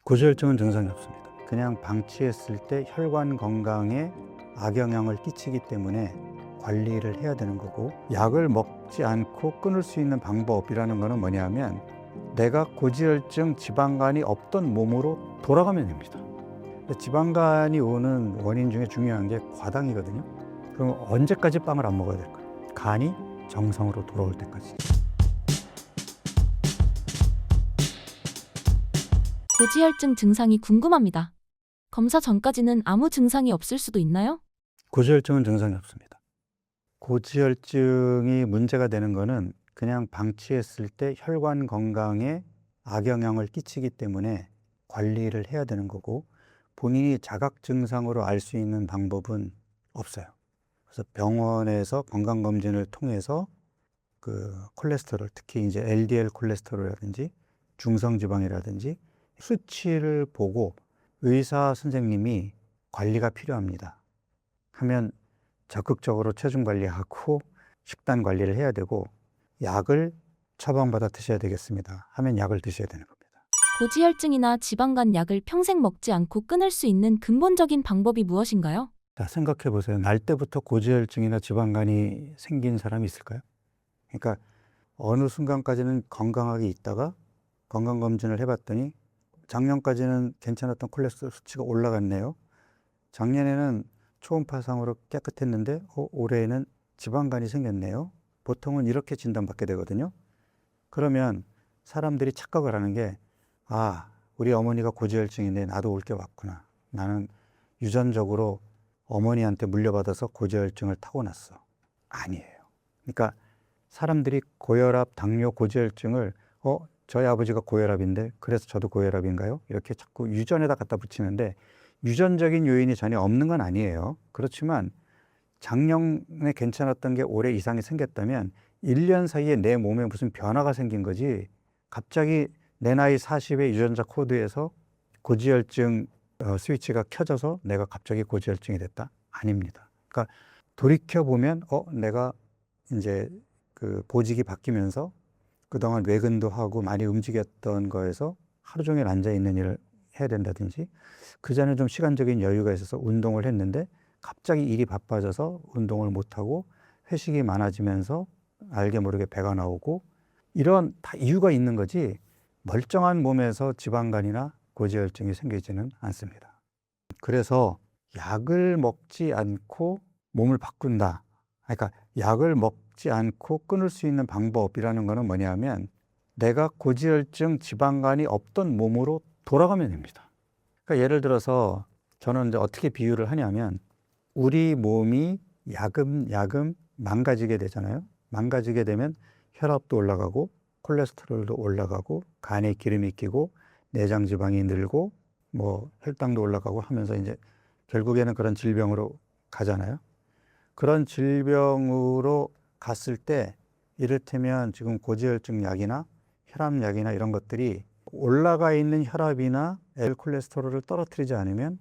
고지혈증은 증상이 없습니다. 그냥 방치했을 때 혈관 건강에 악영향을 끼치기 때문에 관리를 해야 되는 거고, 약을 먹지 않고 끊을 수 있는 방법이라는 거는 뭐냐면 내가 고지혈증 지방간이 없던 몸으로 돌아가면 됩니다. 지방간이 오는 원인 중에 중요한 게 과당이거든요. 그럼 언제까지 빵을 안 먹어야 될까요? 간이 정상으로 돌아올 때까지. 고지혈증 증상이 궁금합니다. 검사 전까지는 아무 증상이 없을 수도 있나요? 고지혈증은 증상이 없습니다. 고지혈증이 문제가 되는 거는 그냥 방치했을 때 혈관 건강에 악영향을 끼치기 때문에 관리를 해야 되는 거고, 본인이 자각 증상으로 알 수 있는 방법은 없어요. 그래서 병원에서 건강검진을 통해서 콜레스테롤, 특히 이제 LDL 콜레스테롤이라든지 중성지방이라든지 수치를 보고 의사 선생님이 관리가 필요합니다 하면 적극적으로 체중 관리하고 식단 관리를 해야 되고, 약을 처방받아 드셔야 되겠습니다 하면 약을 드셔야 되는 겁니다. 고지혈증이나 지방간 약을 평생 먹지 않고 끊을 수 있는 근본적인 방법이 무엇인가요? 자, 생각해 보세요. 날 때부터 고지혈증이나 지방간이 생긴 사람이 있을까요? 그러니까 어느 순간까지는 건강하게 있다가 건강검진을 해봤더니 작년까지는 괜찮았던 콜레스테롤 수치가 올라갔네요. 작년에는 초음파상으로 깨끗했는데 올해에는 지방간이 생겼네요. 보통은 이렇게 진단받게 되거든요. 그러면 사람들이 착각을 하는 게, 우리 어머니가 고지혈증인데 나도 올 게 왔구나. 나는 유전적으로 어머니한테 물려받아서 고지혈증을 타고났어. 아니에요. 그러니까 사람들이 고혈압, 당뇨, 고지혈증을 저희 아버지가 고혈압인데 그래서 저도 고혈압인가요? 이렇게 자꾸 유전에다 갖다 붙이는데, 유전적인 요인이 전혀 없는 건 아니에요. 그렇지만 작년에 괜찮았던 게 올해 이상이 생겼다면 1년 사이에 내 몸에 무슨 변화가 생긴 거지, 갑자기 내 나이 40의 유전자 코드에서 고지혈증 스위치가 켜져서 내가 갑자기 고지혈증이 됐다? 아닙니다. 그러니까 돌이켜보면 내가 이제 보직이 바뀌면서 그동안 외근도 하고 많이 움직였던 거에서 하루 종일 앉아있는 일을 해야 된다든지, 그전에 좀 시간적인 여유가 있어서 운동을 했는데 갑자기 일이 바빠져서 운동을 못하고 회식이 많아지면서 알게 모르게 배가 나오고, 이런 다 이유가 있는 거지 멀쩡한 몸에서 지방간이나 고지혈증이 생기지는 않습니다. 그래서 약을 먹지 않고 몸을 바꾼다. 그러니까 약을 먹지 않고 끊을 수 있는 방법이라는 거는 뭐냐면 내가 고지혈증 지방간이 없던 몸으로 돌아가면 됩니다. 그러니까 예를 들어서 저는 이제 어떻게 비유를 하냐면, 우리 몸이 야금야금 망가지게 되잖아요. 망가지게 되면 혈압도 올라가고 콜레스테롤도 올라가고 간에 기름이 끼고 내장 지방이 늘고 혈당도 올라가고 하면서 이제 결국에는 그런 질병으로 가잖아요. 그런 질병으로 갔을 때 이를테면 지금 고지혈증 약이나 혈압약이나 이런 것들이 올라가 있는 혈압이나 LDL 콜레스테롤을 떨어뜨리지 않으면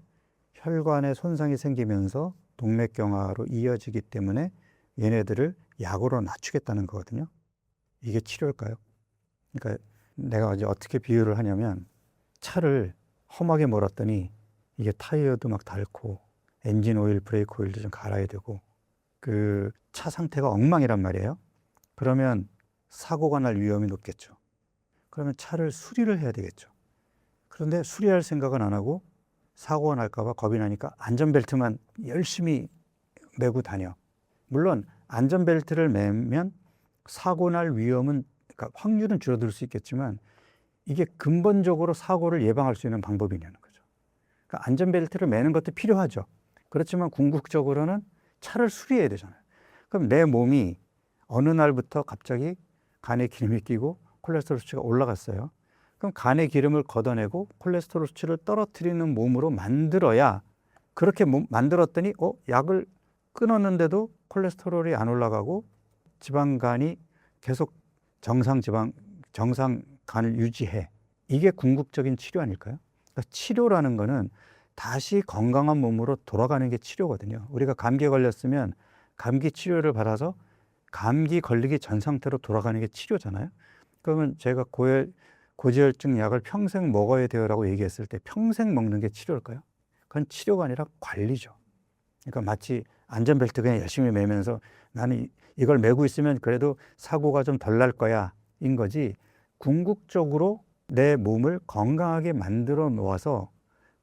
혈관에 손상이 생기면서 동맥경화로 이어지기 때문에 얘네들을 약으로 낮추겠다는 거거든요. 이게 치료일까요? 그러니까 내가 이제 어떻게 비유를 하냐면, 차를 험하게 몰았더니 이게 타이어도 막 닳고 엔진 오일, 브레이크 오일도 좀 갈아야 되고 그 차 상태가 엉망이란 말이에요. 그러면 사고가 날 위험이 높겠죠. 그러면 차를 수리를 해야 되겠죠. 그런데 수리할 생각은 안 하고 사고가 날까 봐 겁이 나니까 안전벨트만 열심히 매고 다녀. 물론 안전벨트를 매면 사고 날 위험은, 그러니까 확률은 줄어들 수 있겠지만 이게 근본적으로 사고를 예방할 수 있는 방법이냐는 거죠. 그러니까 안전벨트를 매는 것도 필요하죠. 그렇지만 궁극적으로는 차를 수리해야 되잖아요. 그럼 내 몸이 어느 날부터 갑자기 간에 기름이 끼고 콜레스테롤 수치가 올라갔어요. 그럼 간의 기름을 걷어내고 콜레스테롤 수치를 떨어뜨리는 몸으로 만들어야, 그렇게 만들었더니 약을 끊었는데도 콜레스테롤이 안 올라가고 지방간이 계속 정상 간을 유지해. 이게 궁극적인 치료 아닐까요? 그러니까 치료라는 거는 다시 건강한 몸으로 돌아가는 게 치료거든요. 우리가 감기에 걸렸으면 감기 치료를 받아서 감기 걸리기 전 상태로 돌아가는 게 치료잖아요. 그러면 제가 고지혈증 약을 평생 먹어야 돼요라고 얘기했을 때 평생 먹는 게 치료일까요? 그건 치료가 아니라 관리죠. 그러니까 마치 안전벨트 그냥 열심히 매면서 나는 이걸 매고 있으면 그래도 사고가 좀 덜 날 거야 인 거지, 궁극적으로 내 몸을 건강하게 만들어 놓아서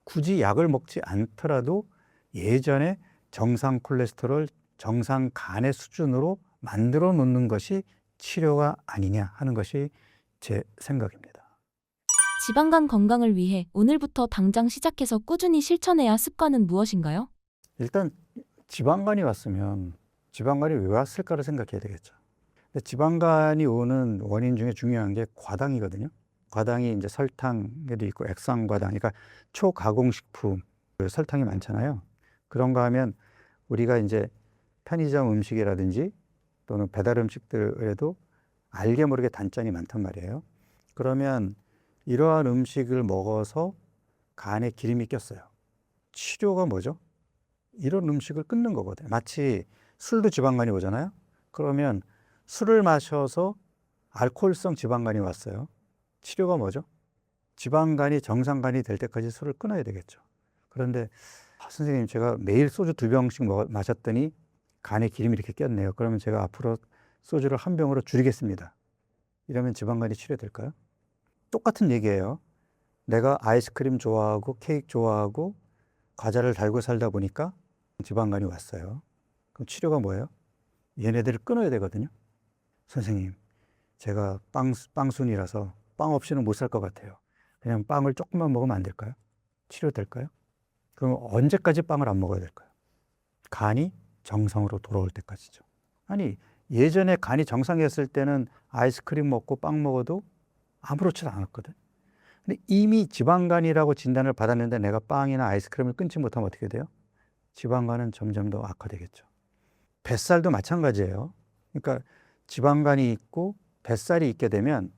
굳이 약을 먹지 않더라도 예전에 정상 콜레스테롤, 정상 간의 수준으로 만들어 놓는 것이 치료가 아니냐 하는 것이 제 생각입니다. 지방간 건강을 위해 오늘부터 당장 시작해서 꾸준히 실천해야 할 습관은 무엇인가요? 일단 지방간이 왔으면 지방간이 왜 왔을까를 생각해야 되겠죠. 근데 지방간이 오는 원인 중에 중요한 게 과당이거든요. 과당이 이제 설탕에도 있고 액상과당, 그러니까 초가공식품, 설탕이 많잖아요. 그런가 하면 우리가 이제 편의점 음식이라든지 또는 배달 음식들에도 알게 모르게 단짠이 많단 말이에요. 그러면 이러한 음식을 먹어서 간에 기름이 꼈어요. 치료가 뭐죠? 이런 음식을 끊는 거거든요. 마치 술도 지방간이 오잖아요. 그러면 술을 마셔서 알코올성 지방간이 왔어요. 치료가 뭐죠? 지방간이 정상간이 될 때까지 술을 끊어야 되겠죠. 그런데 선생님, 제가 매일 소주 2병씩 마셨더니 간에 기름이 이렇게 꼈네요. 그러면 제가 앞으로 소주를 1병으로 줄이겠습니다. 이러면 지방간이 치료될까요? 똑같은 얘기예요. 내가 아이스크림 좋아하고 케이크 좋아하고 과자를 달고 살다 보니까 지방간이 왔어요. 그럼 치료가 뭐예요? 얘네들을 끊어야 되거든요. 선생님, 제가 빵순이라서 빵 없이는 못 살 것 같아요. 그냥 빵을 조금만 먹으면 안 될까요? 치료될까요? 그럼 언제까지 빵을 안 먹어야 될까요? 간이 정상으로 돌아올 때까지죠. 아니, 예전에 간이 정상이었을 때는 아이스크림 먹고 빵 먹어도 아무렇지도 않았거든. 근데 이미 지방간이라고 진단을 받았는데 내가 빵이나 아이스크림을 끊지 못하면 어떻게 돼요? 지방간은 점점 더 악화되겠죠. 뱃살도 마찬가지예요. 그러니까 지방간이 있고 뱃살이 있게 되면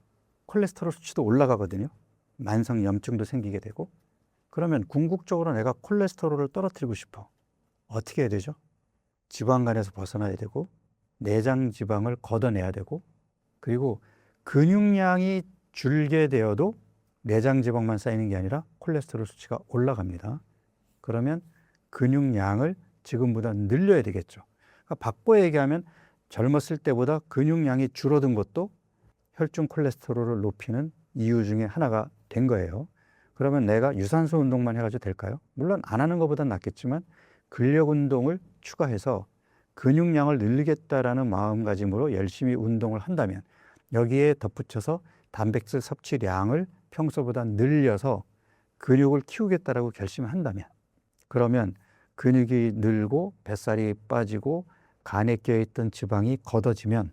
콜레스테롤 수치도 올라가거든요. 만성 염증도 생기게 되고. 그러면 궁극적으로 내가 콜레스테롤을 떨어뜨리고 싶어. 어떻게 해야 되죠? 지방간에서 벗어나야 되고 내장 지방을 걷어내야 되고, 그리고 근육량이 줄게 되어도 내장 지방만 쌓이는 게 아니라 콜레스테롤 수치가 올라갑니다. 그러면 근육량을 지금보다 늘려야 되겠죠. 그러니까 바꿔 얘기하면 젊었을 때보다 근육량이 줄어든 것도 혈중 콜레스테롤을 높이는 이유 중에 하나가 된 거예요. 그러면 내가 유산소 운동만 해가지고 될까요? 물론 안 하는 것보다는 낫겠지만 근력 운동을 추가해서 근육량을 늘리겠다라는 마음가짐으로 열심히 운동을 한다면, 여기에 덧붙여서 단백질 섭취량을 평소보다 늘려서 근육을 키우겠다라고 결심한다면, 그러면 근육이 늘고 뱃살이 빠지고 간에 껴있던 지방이 걷어지면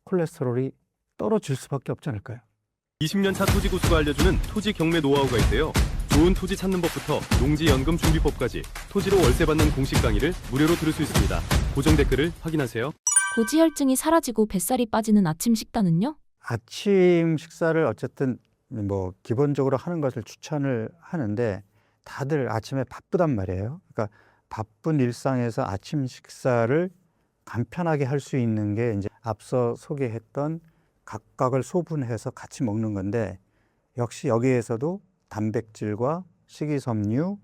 콜레스테롤이 떨어질 수밖에 없지 않을까요? 20년 차 토지 고수가 알려주는 토지 경매 노하우가 있대요. 좋은 토지 찾는 법부터 농지연금 준비법까지 토지로 월세 받는 공식 강의를 무료로 들을 수 있습니다. 고정 댓글을 확인하세요. 고지혈증이 사라지고 뱃살이 빠지는 아침 식단은요? 아침 식사를 어쨌든 뭐 기본적으로 하는 것을 추천을 하는데, 다들 아침에 바쁘단 말이에요. 그러니까 바쁜 일상에서 아침 식사를 간편하게 할 수 있는 게 이제 앞서 소개했던 각각을 소분해서 같이 먹는 건데, 역시 여기에서도 단백질과 식이섬유,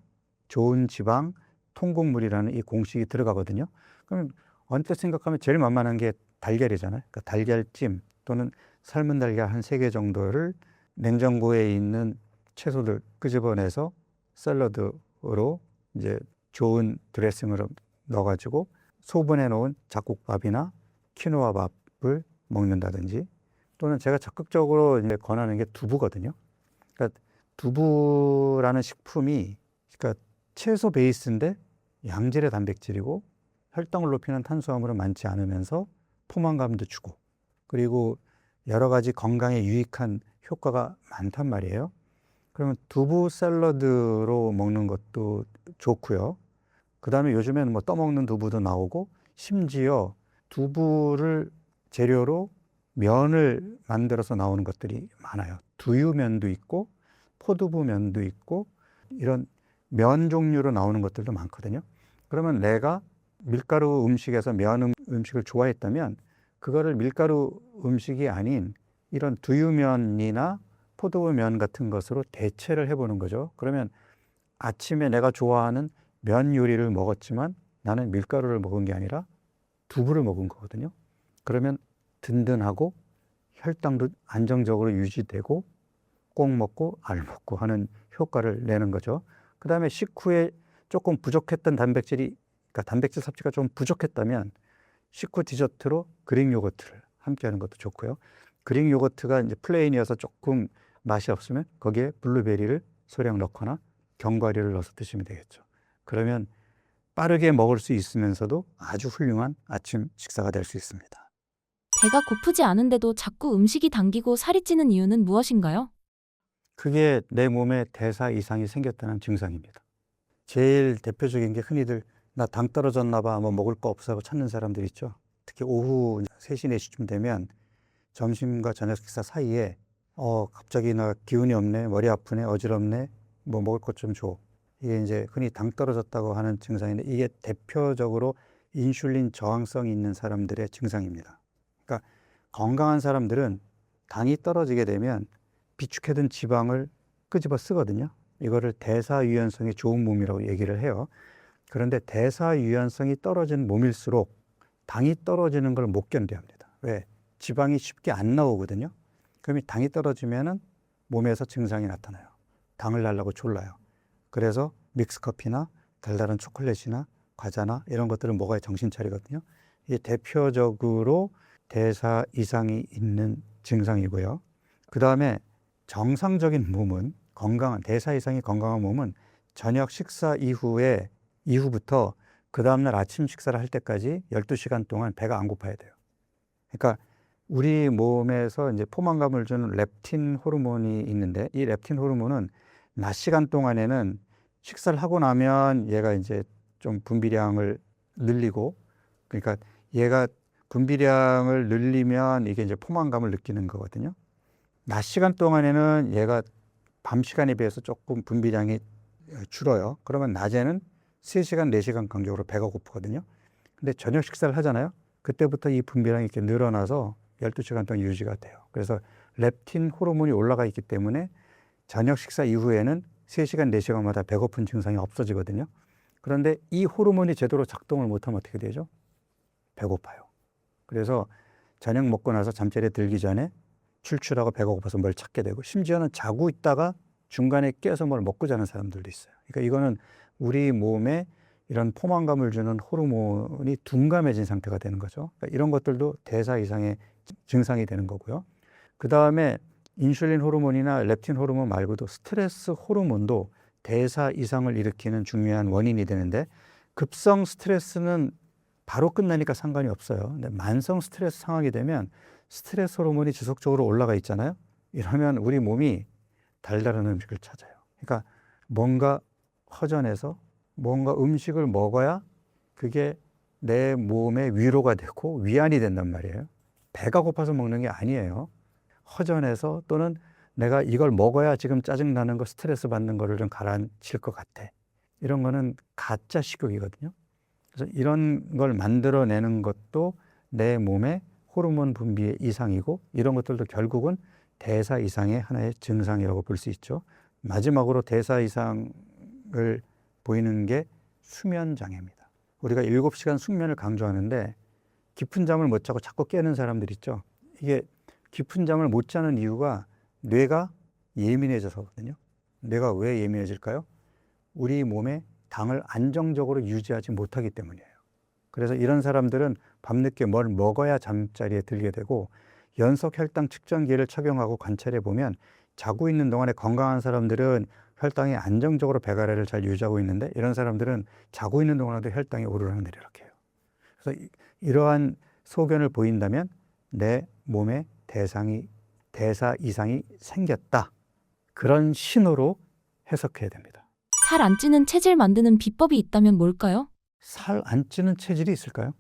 좋은 지방, 통곡물이라는 이 공식이 들어가거든요. 그럼 언뜻 생각하면 제일 만만한 게 달걀이잖아요. 그러니까 달걀찜 또는 삶은 달걀 한 3개 정도를 냉장고에 있는 채소들 끄집어내서 샐러드로 이제 좋은 드레싱으로 넣어가지고 소분해 놓은 잡곡밥이나 키노아 밥을 먹는다든지, 또는 제가 적극적으로 이제 권하는 게 두부거든요. 그러니까 두부라는 식품이, 그러니까 채소 베이스인데 양질의 단백질이고 혈당을 높이는 탄수화물은 많지 않으면서 포만감도 주고, 그리고 여러 가지 건강에 유익한 효과가 많단 말이에요. 그러면 두부 샐러드로 먹는 것도 좋고요. 그 다음에 요즘에는 뭐 떠먹는 두부도 나오고, 심지어 두부를 재료로 면을 만들어서 나오는 것들이 많아요. 두유면도 있고 포두부면도 있고 이런 면 종류로 나오는 것들도 많거든요. 그러면 내가 밀가루 음식에서 면 음식을 좋아했다면 그거를 밀가루 음식이 아닌 이런 두유면이나 포도면 같은 것으로 대체를 해보는 거죠. 그러면 아침에 내가 좋아하는 면 요리를 먹었지만 나는 밀가루를 먹은 게 아니라 두부를 먹은 거거든요. 그러면 든든하고 혈당도 안정적으로 유지되고 꼭 먹고 알 먹고 하는 효과를 내는 거죠. 그 다음에 식후에 조금 부족했던 단백질이, 그러니까 단백질 섭취가 좀 부족했다면 식후 디저트로 그릭 요거트를 함께 하는 것도 좋고요. 그릭 요거트가 이제 플레인이어서 조금 맛이 없으면 거기에 블루베리를 소량 넣거나 견과류를 넣어서 드시면 되겠죠. 그러면 빠르게 먹을 수 있으면서도 아주 훌륭한 아침 식사가 될 수 있습니다. 배가 고프지 않은데도 자꾸 음식이 당기고 살이 찌는 이유는 무엇인가요? 그게 내 몸에 대사 이상이 생겼다는 증상입니다. 제일 대표적인 게 흔히들 나 당 떨어졌나 봐, 뭐 먹을 거 없어 하고 찾는 사람들 있죠. 특히 오후 3시, 4시쯤 되면 점심과 저녁 식사 사이에 갑자기 나 기운이 없네, 머리 아프네, 어지럽네, 뭐 먹을 것 좀 줘. 이게 이제 흔히 당 떨어졌다고 하는 증상인데 이게 대표적으로 인슐린 저항성이 있는 사람들의 증상입니다. 그러니까 건강한 사람들은 당이 떨어지게 되면 비축해둔 지방을 끄집어 쓰거든요. 이거를 대사유연성이 좋은 몸이라고 얘기를 해요. 그런데 대사유연성이 떨어진 몸일수록 당이 떨어지는 걸 못 견뎌합니다. 왜? 지방이 쉽게 안 나오거든요. 그럼 당이 떨어지면은 몸에서 증상이 나타나요. 당을 달라고 졸라요. 그래서 믹스커피나 달달한 초콜릿이나 과자나 이런 것들을 먹어야 정신 차리거든요. 이게 대표적으로 대사 이상이 있는 증상이고요. 그 다음에 정상적인 몸은, 건강한 대사 이상이 건강한 몸은 저녁 식사 이후부터 그 다음날 아침 식사를 할 때까지 12시간 동안 배가 안 고파야 돼요. 그러니까 우리 몸에서 이제 포만감을 주는 렙틴 호르몬이 있는데 이 렙틴 호르몬은 낮 시간 동안에는 식사를 하고 나면 얘가 이제 좀 분비량을 늘리고, 그러니까 얘가 분비량을 늘리면 이게 이제 포만감을 느끼는 거거든요. 낮 시간 동안에는 얘가 밤 시간에 비해서 조금 분비량이 줄어요. 그러면 낮에는 3시간, 4시간 간격으로 배가 고프거든요. 근데 저녁 식사를 하잖아요. 그때부터 이 분비량이 이렇게 늘어나서 12시간 동안 유지가 돼요. 그래서 렙틴 호르몬이 올라가 있기 때문에 저녁 식사 이후에는 3시간, 4시간마다 배고픈 증상이 없어지거든요. 그런데 이 호르몬이 제대로 작동을 못하면 어떻게 되죠? 배고파요. 그래서 저녁 먹고 나서 잠자리에 들기 전에 출출하고 배가 고파서 뭘 찾게 되고, 심지어는 자고 있다가 중간에 깨서 뭘 먹고 자는 사람들도 있어요. 그러니까 이거는 우리 몸에 이런 포만감을 주는 호르몬이 둔감해진 상태가 되는 거죠. 그러니까 이런 것들도 대사 이상의 증상이 되는 거고요. 그 다음에 인슐린 호르몬이나 렙틴 호르몬 말고도 스트레스 호르몬도 대사 이상을 일으키는 중요한 원인이 되는데, 급성 스트레스는 바로 끝나니까 상관이 없어요. 근데 만성 스트레스 상황이 되면 스트레스 호르몬이 지속적으로 올라가 있잖아요. 이러면 우리 몸이 달달한 음식을 찾아요. 그러니까 뭔가 허전해서 뭔가 음식을 먹어야 그게 내 몸의 위로가 되고 위안이 된단 말이에요. 배가 고파서 먹는 게 아니에요. 허전해서, 또는 내가 이걸 먹어야 지금 짜증나는 거, 스트레스 받는 거를 좀 가라앉힐 것 같아. 이런 거는 가짜 식욕이거든요. 그래서 이런 걸 만들어내는 것도 내 몸의 호르몬 분비의 이상이고, 이런 것들도 결국은 대사 이상의 하나의 증상이라고 볼 수 있죠. 마지막으로 대사 이상을 보이는 게 수면 장애입니다. 우리가 7시간 숙면을 강조하는데 깊은 잠을 못 자고 자꾸 깨는 사람들 있죠. 이게 깊은 잠을 못 자는 이유가 뇌가 예민해져서거든요. 뇌가 왜 예민해질까요? 우리 몸에 당을 안정적으로 유지하지 못하기 때문이에요. 그래서 이런 사람들은 밤늦게 뭘 먹어야 잠자리에 들게 되고, 연속 혈당 측정기를 착용하고 관찰해 보면 자고 있는 동안에 건강한 사람들은 혈당이 안정적으로 배가래를 잘 유지하고 있는데, 이런 사람들은 자고 있는 동안에도 혈당이 오르락내리락 해요. 그래서 이러한 소견을 보인다면 내 몸에 대사 이상이 생겼다, 그런 신호로 해석해야 됩니다. 살 안 찌는 체질 만드는 비법이 있다면 뭘까요? 살 안 찌는 체질이 있을까요?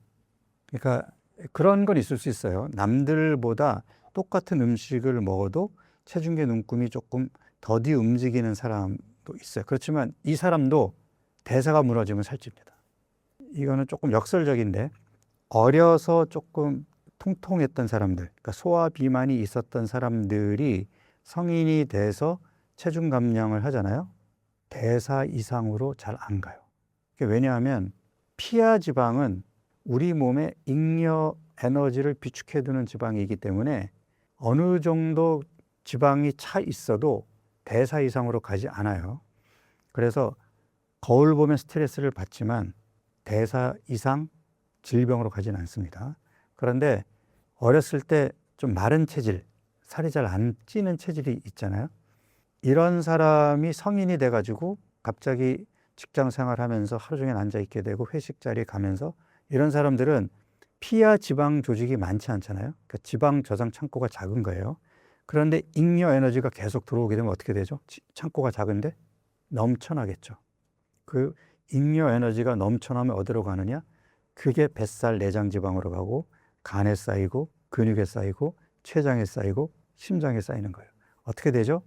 그러니까 그런 건 있을 수 있어요. 남들보다 똑같은 음식을 먹어도 체중계 눈금이 조금 더디 움직이는 사람도 있어요. 그렇지만 이 사람도 대사가 무너지면 살찝니다. 이거는 조금 역설적인데, 어려서 조금 통통했던 사람들, 그러니까 소화 비만이 있었던 사람들이 성인이 돼서 체중 감량을 하잖아요. 대사 이상으로 잘 안 가요. 왜냐하면 피하 지방은 우리 몸의 잉여 에너지를 비축해두는 지방이기 때문에 어느 정도 지방이 차 있어도 대사 이상으로 가지 않아요. 그래서 거울 보면 스트레스를 받지만 대사 이상 질병으로 가지는 않습니다. 그런데 어렸을 때 좀 마른 체질, 살이 잘 안 찌는 체질이 있잖아요. 이런 사람이 성인이 돼가지고 갑자기 직장 생활하면서 하루 종일 앉아있게 되고 회식 자리에 가면서 이런 사람들은 피하 지방 조직이 많지 않잖아요. 그러니까 지방 저장 창고가 작은 거예요. 그런데 잉여 에너지가 계속 들어오게 되면 어떻게 되죠? 창고가 작은데 넘쳐나겠죠. 그 잉여 에너지가 넘쳐나면 어디로 가느냐? 그게 뱃살 내장 지방으로 가고 간에 쌓이고 근육에 쌓이고 췌장에 쌓이고 심장에 쌓이는 거예요. 어떻게 되죠?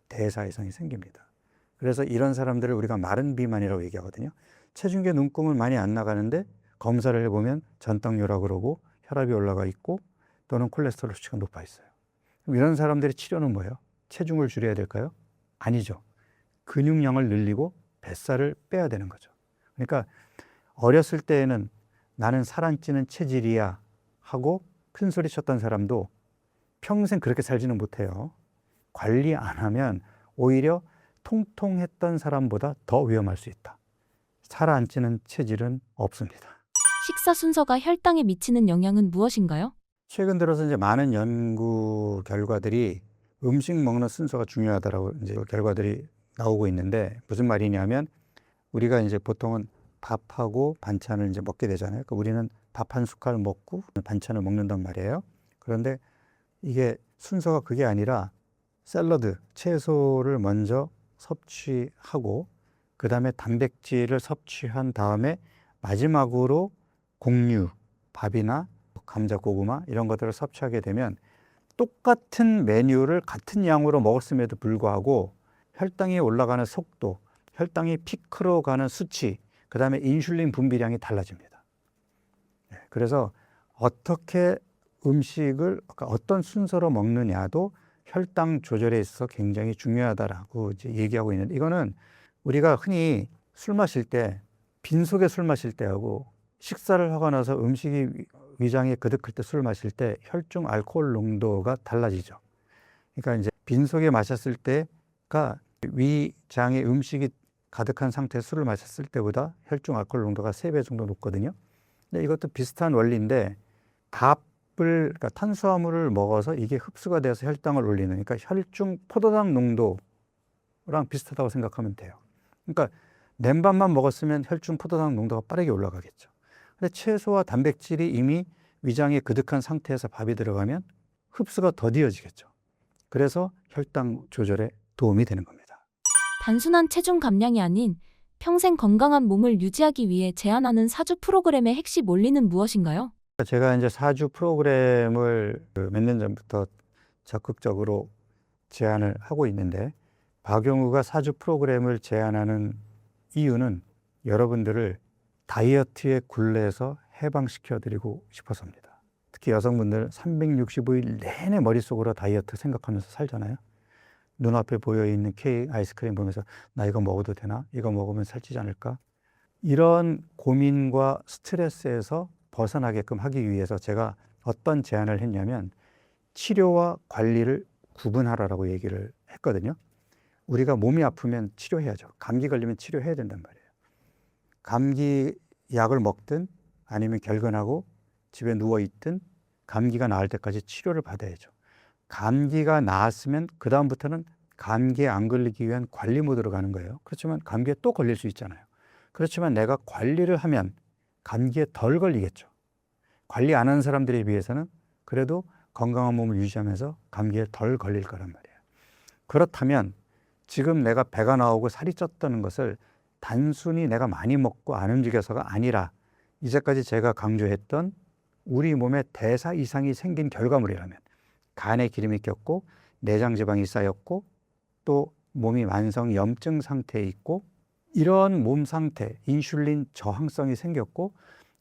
대사 이상이 생깁니다. 그래서 이런 사람들을 우리가 마른 비만이라고 얘기하거든요. 체중계 눈금은 많이 안 나가는데 검사를 해보면 전당뇨라고 그러고 혈압이 올라가 있고 또는 콜레스테롤 수치가 높아 있어요. 그럼 이런 사람들의 치료는 뭐예요? 체중을 줄여야 될까요? 아니죠. 근육량을 늘리고 뱃살을 빼야 되는 거죠. 그러니까 어렸을 때에는 나는 살 안 찌는 체질이야 하고 큰 소리 쳤던 사람도 평생 그렇게 살지는 못해요. 관리 안 하면 오히려 통통했던 사람보다 더 위험할 수 있다. 살 안 찌는 체질은 없습니다. 식사 순서가 혈당에 미치는 영향은 무엇인가요? 최근 들어서 이제 많은 연구 결과들이 음식 먹는 순서가 중요하다라고 이제 결과들이 나오고 있는데 무슨 말이냐면 우리가 이제 보통은 밥하고 반찬을 이제 먹게 되잖아요. 그러니까 우리는 밥 한 숟갈 먹고 반찬을 먹는단 말이에요. 그런데 이게 순서가 그게 아니라 샐러드, 채소를 먼저 섭취하고 그 다음에 단백질을 섭취한 다음에 마지막으로 곡류, 밥이나 감자, 고구마 이런 것들을 섭취하게 되면 똑같은 메뉴를 같은 양으로 먹었음에도 불구하고 혈당이 올라가는 속도, 혈당이 피크로 가는 수치, 그 다음에 인슐린 분비량이 달라집니다. 그래서 어떻게 음식을 어떤 순서로 먹느냐도 혈당 조절에 있어서 굉장히 중요하다라고 이제 얘기하고 있는데 이거는 우리가 흔히 술 마실 때 빈속에 술 마실 때하고 식사를 하고 나서 음식이 위장에 그득할 때 술 마실 때 혈중 알코올 농도가 달라지죠. 그러니까 이제 빈속에 마셨을 때가 위장에 음식이 가득한 상태에서 술을 마셨을 때보다 혈중 알코올 농도가 3배 정도 높거든요. 근데 이것도 비슷한 원리인데 그러니까 탄수화물을 먹어서 이게 흡수가 돼서 혈당을 올리는, 그러니까 혈중 포도당 농도랑 비슷하다고 생각하면 돼요. 그러니까 맨밥만 먹었으면 혈중 포도당 농도가 빠르게 올라가겠죠. 근데 채소와 단백질이 이미 위장에 그득한 상태에서 밥이 들어가면 흡수가 더디어지겠죠. 그래서 혈당 조절에 도움이 되는 겁니다. 단순한 체중 감량이 아닌 평생 건강한 몸을 유지하기 위해 제안하는 사주 프로그램의 핵심 원리는 무엇인가요? 제가 이제 사주 프로그램을 몇 년 전부터 적극적으로 제안을 하고 있는데 박용우가 사주 프로그램을 제안하는 이유는 여러분들을 다이어트의 굴레에서 해방시켜드리고 싶어서입니다. 특히 여성분들 365일 내내 머릿속으로 다이어트 생각하면서 살잖아요. 눈앞에 보여있는 케이크, 아이스크림 보면서 나 이거 먹어도 되나? 이거 먹으면 살찌지 않을까? 이런 고민과 스트레스에서 벗어나게끔 하기 위해서 제가 어떤 제안을 했냐면 치료와 관리를 구분하라고 얘기를 했거든요. 우리가 몸이 아프면 치료해야죠. 감기 걸리면 치료해야 된단 말이에요. 감기 약을 먹든 아니면 결근하고 집에 누워있든 감기가 나을 때까지 치료를 받아야죠. 감기가 나았으면 그 다음부터는 감기에 안 걸리기 위한 관리 모드로 가는 거예요. 그렇지만 감기에 또 걸릴 수 있잖아요. 그렇지만 내가 관리를 하면 감기에 덜 걸리겠죠. 관리 안 하는 사람들에 비해서는 그래도 건강한 몸을 유지하면서 감기에 덜 걸릴 거란 말이에요. 그렇다면 지금 내가 배가 나오고 살이 쪘다는 것을 단순히 내가 많이 먹고 안 움직여서가 아니라 이제까지 제가 강조했던 우리 몸에 대사 이상이 생긴 결과물이라면 간에 기름이 꼈고 내장 지방이 쌓였고 또 몸이 만성 염증 상태에 있고 이런 몸 상태, 인슐린 저항성이 생겼고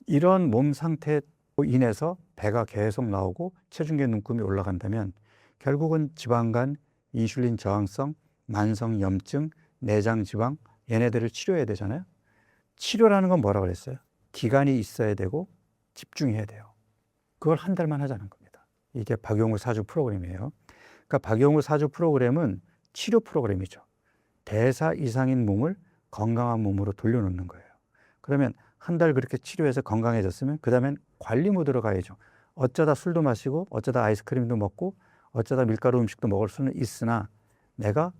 이런 몸 상태로 인해서 배가 계속 나오고 체중계 눈금이 올라간다면 결국은 지방간 인슐린 저항성, 만성 염증, 내장 지방 얘네들을 치료해야 되잖아요. 치료라는 건 뭐라고 그랬어요? 기간이 있어야 되고 집중해야 돼요. 그걸 한 달만 하자는 겁니다. 이게 박용우 사주 프로그램이에요. 그러니까 박용우 사주 프로그램은 치료 프로그램이죠. 대사 이상인 몸을 건강한 몸으로 돌려놓는 거예요. 그러면 한 달 그렇게 치료해서 건강해졌으면 그 다음엔 관리 모드로 가야죠. 어쩌다 술도 마시고 어쩌다 아이스크림도 먹고 어쩌다 밀가루 음식도 먹을 수는 있으나 내가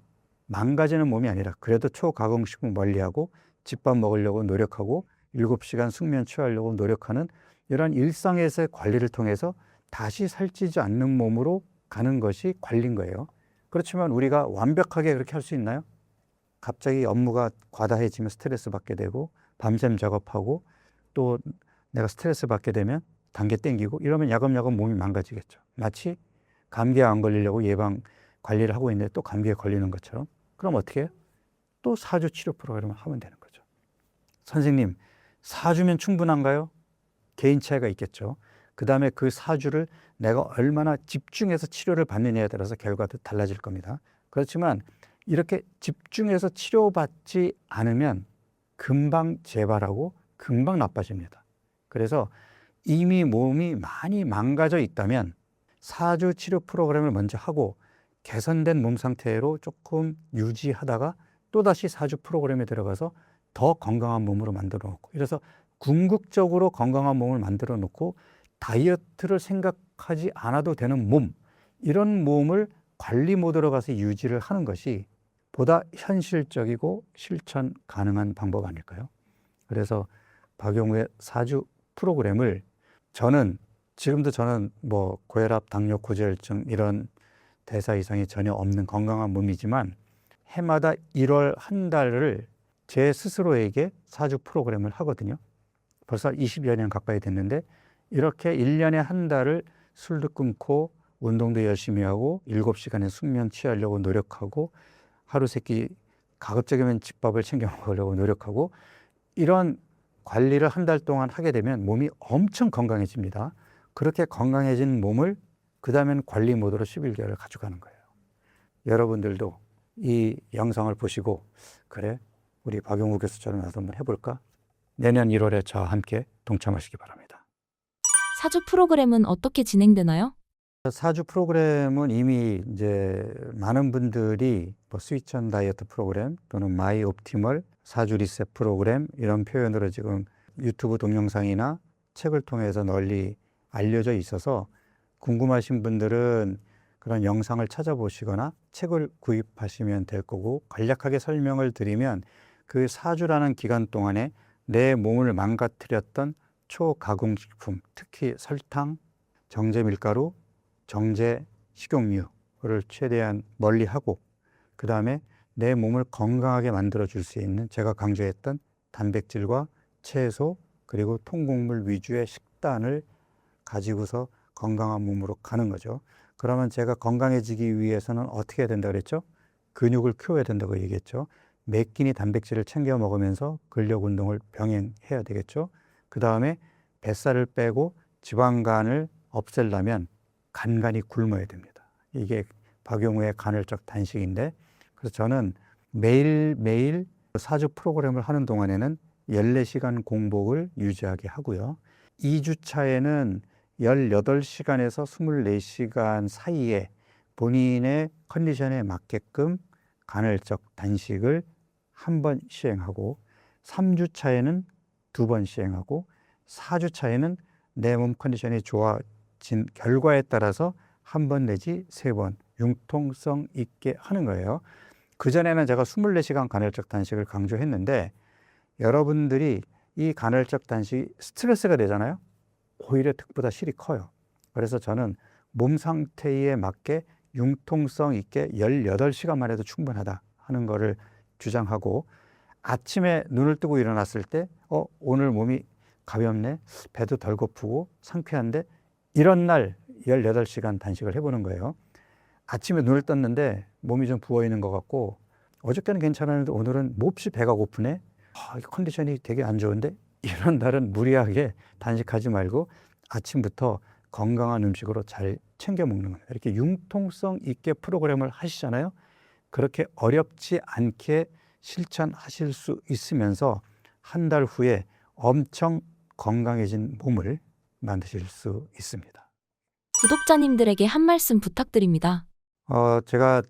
망가지는 몸이 아니라 그래도 초가공식품 멀리하고 집밥 먹으려고 노력하고 7시간 숙면 취하려고 노력하는 이런 일상에서의 관리를 통해서 다시 살찌지 않는 몸으로 가는 것이 관리인 거예요. 그렇지만 우리가 완벽하게 그렇게 할 수 있나요? 갑자기 업무가 과다해지면 스트레스 받게 되고 밤샘 작업하고 또 내가 스트레스 받게 되면 단계 땡기고 이러면 야금야금 몸이 망가지겠죠. 마치 감기에 안 걸리려고 예방 관리를 하고 있는데 또 감기에 걸리는 것처럼. 그럼 어떻게 해요? 또 사주 치료 프로그램을 하면 되는 거죠. 선생님, 4주면 충분한가요? 개인 차이가 있겠죠. 그 다음에 그 4주를 내가 얼마나 집중해서 치료를 받느냐에 따라서 결과도 달라질 겁니다. 그렇지만 이렇게 집중해서 치료받지 않으면 금방 재발하고 금방 나빠집니다. 그래서 이미 몸이 많이 망가져 있다면 4주 치료 프로그램을 먼저 하고 개선된 몸 상태로 조금 유지하다가 또다시 4주 프로그램에 들어가서 더 건강한 몸으로 만들어 놓고, 그래서 궁극적으로 건강한 몸을 만들어 놓고 다이어트를 생각하지 않아도 되는 몸, 이런 몸을 관리 모드로 가서 유지를 하는 것이 보다 현실적이고 실천 가능한 방법 아닐까요? 그래서 박용우의 4주 프로그램을 지금도 저는 뭐 고혈압, 당뇨, 고지혈증 이런 대사 이상이 전혀 없는 건강한 몸이지만 해마다 1월 한 달을 제 스스로에게 4주 프로그램을 하거든요. 벌써 20여 년 가까이 됐는데 이렇게 1년에 한 달을 술도 끊고 운동도 열심히 하고 7시간의 숙면 취하려고 노력하고 하루 세끼 가급적이면 집밥을 챙겨 먹으려고 노력하고 이런 관리를 한 달 동안 하게 되면 몸이 엄청 건강해집니다. 그렇게 건강해진 몸을 그 다음엔 관리 모드로 11개월을 가져가는 거예요. 여러분들도 이 영상을 보시고 그래 우리 박용우 교수처럼 나도 한번 해볼까? 내년 1월에 저와 함께 동참하시기 바랍니다. 사주 프로그램은 어떻게 진행되나요? 4주 프로그램은 이미 이제 많은 분들이 뭐 스위치 다이어트 프로그램 또는 마이 옵티멀 4주 리셋 프로그램 이런 표현으로 지금 유튜브 동영상이나 책을 통해서 널리 알려져 있어서 궁금하신 분들은 그런 영상을 찾아보시거나 책을 구입하시면 될 거고, 간략하게 설명을 드리면 그 4주라는 기간 동안에 내 몸을 망가뜨렸던 초가공식품, 특히 설탕, 정제 밀가루, 정제 식용유를 최대한 멀리하고 그 다음에 내 몸을 건강하게 만들어 줄 수 있는 제가 강조했던 단백질과 채소 그리고 통곡물 위주의 식단을 가지고서 건강한 몸으로 가는 거죠. 그러면 제가 건강해지기 위해서는 어떻게 해야 된다 그랬죠? 근육을 키워야 된다고 얘기했죠. 매 끼니 단백질을 챙겨 먹으면서 근력 운동을 병행해야 되겠죠. 그 다음에 뱃살을 빼고 지방간을 없애려면 간간히 굶어야 됩니다. 이게 박용우의 간헐적 단식인데, 그래서 저는 매일매일 4주 프로그램을 하는 동안에는 14시간 공복을 유지하게 하고요. 2주 차에는 18시간에서 24시간 사이에 본인의 컨디션에 맞게끔 간헐적 단식을 한 번 시행하고 3주 차에는 2번 시행하고 4주 차에는 내 몸 컨디션이 좋아진 결과에 따라서 한 번 내지 3번 융통성 있게 하는 거예요. 그전에는 제가 24시간 간헐적 단식을 강조했는데 여러분들이 이 간헐적 단식이 스트레스가 되잖아요. 오히려 득보다 실이 커요. 그래서 저는 몸 상태에 맞게 융통성 있게 18시간만 해도 충분하다 하는 거를 주장하고, 아침에 눈을 뜨고 일어났을 때 오늘 몸이 가볍네, 배도 덜 고프고 상쾌한데, 이런 날 18시간 단식을 해보는 거예요. 아침에 눈을 떴는데 몸이 좀 부어있는 것 같고 어저께는 괜찮았는데 오늘은 몹시 배가 고프네, 컨디션이 되게 안 좋은데, 이런 날은 무리하게 단식하지 말고 아침부터 건강한 음식으로 잘 챙겨 먹는 겁니다. 이렇게 융통성 있게 프로그램을 하시잖아요. 그렇게 어렵지 않게 실천하실 수 있으면서 한 달 후에 엄청 건강해진 몸을 만드실 수 있습니다. 구독자님들에게 한 말씀 부탁드립니다. 제가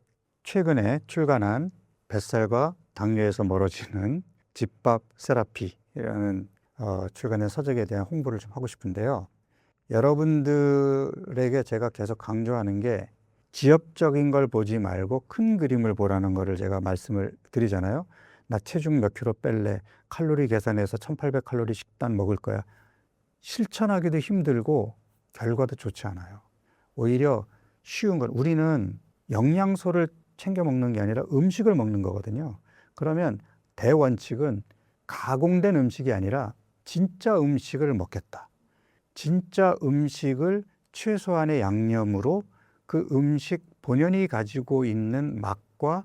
최근에 출간한 뱃살과 당뇨에서 멀어지는 집밥 세라피라는 출간된 서적에 대한 홍보를 좀 하고 싶은데요. 여러분들에게 제가 계속 강조하는 게 지엽적인 걸 보지 말고 큰 그림을 보라는 거를 제가 말씀을 드리잖아요. 나 체중 몇 킬로 뺄래, 칼로리 계산해서 1800칼로리 식단 먹을 거야. 실천하기도 힘들고 결과도 좋지 않아요. 오히려 쉬운 건, 우리는 영양소를 챙겨 먹는 게 아니라 음식을 먹는 거거든요. 그러면 대원칙은 가공된 음식이 아니라 진짜 음식을 먹겠다. 진짜 음식을 최소한의 양념으로 그 음식 본연이 가지고 있는 맛과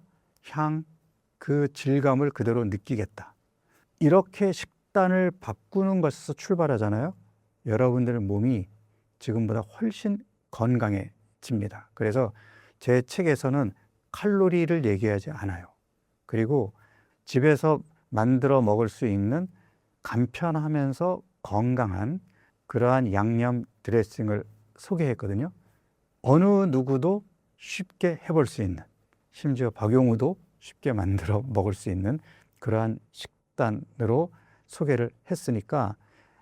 향, 그 질감을 그대로 느끼겠다. 이렇게 식단을 바꾸는 것에서 출발하잖아요. 여러분들의 몸이 지금보다 훨씬 건강해집니다. 그래서 제 책에서는 칼로리를 얘기하지 않아요. 그리고 집에서 만들어 먹을 수 있는 간편하면서 건강한 그러한 양념 드레싱을 소개했거든요. 어느 누구도 쉽게 해볼 수 있는, 심지어 박용우도 쉽게 만들어 먹을 수 있는 그러한 식단으로 소개를 했으니까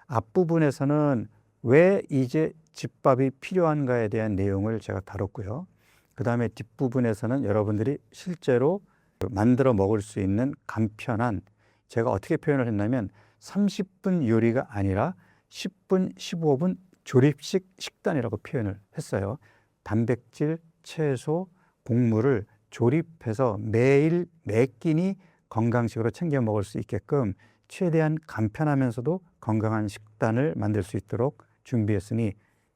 앞부분에서는 왜 이제 집밥이 필요한가에 대한 내용을 제가 다뤘고요. 그 다음에 뒷부분에서는 여러분들이 실제로 만들어 먹을 수 있는 간편한, 제가 어떻게 표현을 했냐면 30분 요리가 아니라 10분, 15분 조립식 식단이라고 표현을 했어요. 단백질, 채소, 곡물을 조립해서 매일 매 끼니 건강식으로 챙겨 먹을 수 있게끔 최대한 간편하면서도 건강한 식단을 만들 수 있도록 준비했으니,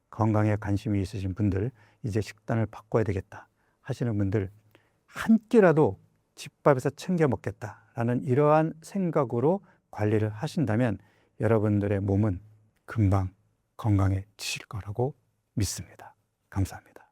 건강에 관심이 있으신 분들, 이제 식단을 바꿔야 되겠다 하시는 분들, 한 끼라도 집밥에서 챙겨 먹겠다라는 이러한 생각으로 관리를 하신다면 여러분들의 몸은 금방 건강해지실 거라고 믿습니다. 감사합니다.